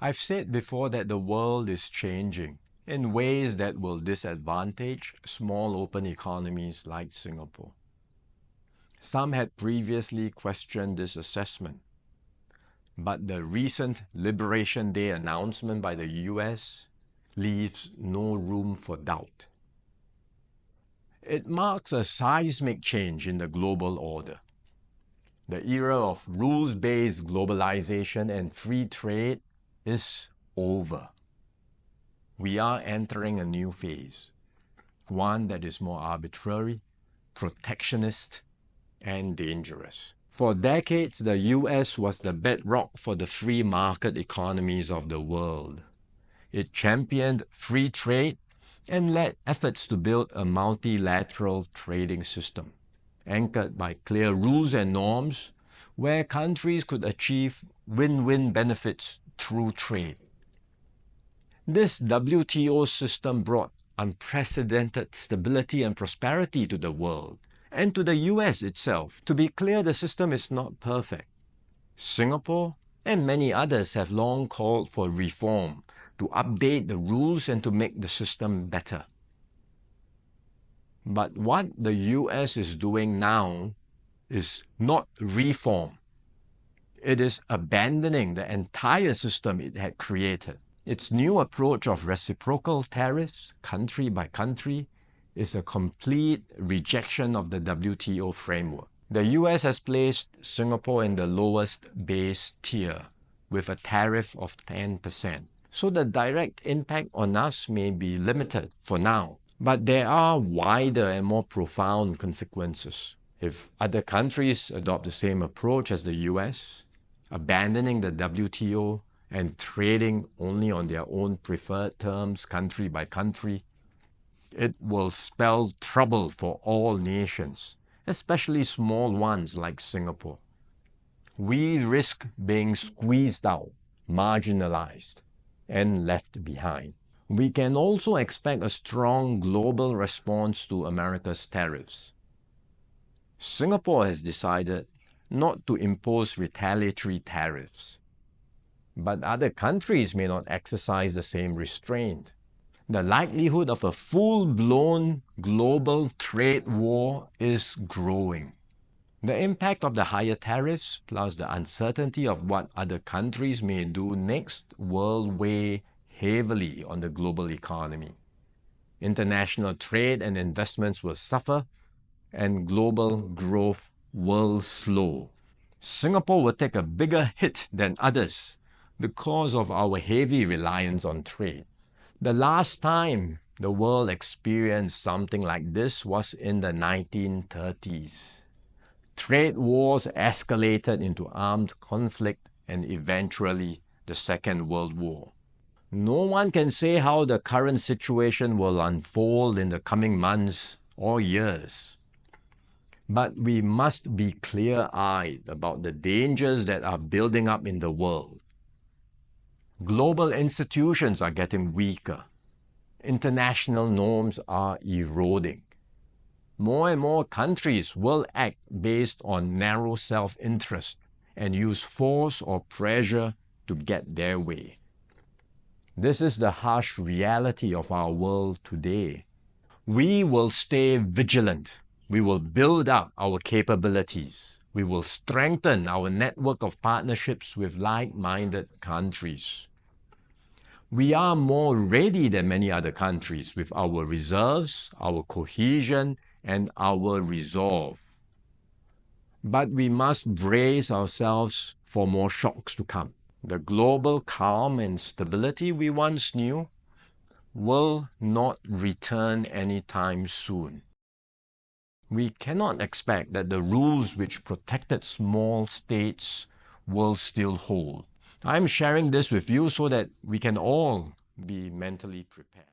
I've said before that the world is changing in ways that will disadvantage small open economies like Singapore. Some had previously questioned this assessment, but the recent Liberation Day announcement by the US leaves no room for doubt. It marks a seismic change in the global order. The era of rules-based globalization and free trade is over. We are entering a new phase, one that is more arbitrary, protectionist, and dangerous. For decades, the US was the bedrock for the free market economies of the world. It championed free trade and led efforts to build a multilateral trading system, anchored by clear rules and norms, where countries could achieve win-win benefits through trade. This WTO system brought unprecedented stability and prosperity to the world, and to the US itself. To be clear, the system is not perfect. Singapore and many others have long called for reform, to update the rules and to make the system better. But what the US is doing now is not reform. It is abandoning the entire system it had created. Its new approach of reciprocal tariffs, country by country, is a complete rejection of the WTO framework. The US has placed Singapore in the lowest base tier with a tariff of 10%. So the direct impact on us may be limited for now, but there are wider and more profound consequences. If other countries adopt the same approach as the US, abandoning the WTO and trading only on their own preferred terms, country by country, it will spell trouble for all nations, especially small ones like Singapore. We risk being squeezed out, marginalized, and left behind. We can also expect a strong global response to America's tariffs. Singapore has decided not to impose retaliatory tariffs, but other countries may not exercise the same restraint. The likelihood of a full-blown global trade war is growing. The impact of the higher tariffs, plus the uncertainty of what other countries may do next, will weigh heavily on the global economy. International trade and investments will suffer, and global growth will slow. Singapore will take a bigger hit than others because of our heavy reliance on trade. The last time the world experienced something like this was in the 1930s. Trade wars escalated into armed conflict and eventually the Second World War. No one can say how the current situation will unfold in the coming months or years. But we must be clear-eyed about the dangers that are building up in the world. Global institutions are getting weaker. International norms are eroding. More and more countries will act based on narrow self-interest and use force or pressure to get their way. This is the harsh reality of our world today. We will stay vigilant. We will build up our capabilities. We will strengthen our network of partnerships with like-minded countries. We are more ready than many other countries with our reserves, our cohesion, and our resolve. But we must brace ourselves for more shocks to come. The global calm and stability we once knew will not return anytime soon. We cannot expect that the rules which protected small states will still hold. I'm sharing this with you so that we can all be mentally prepared.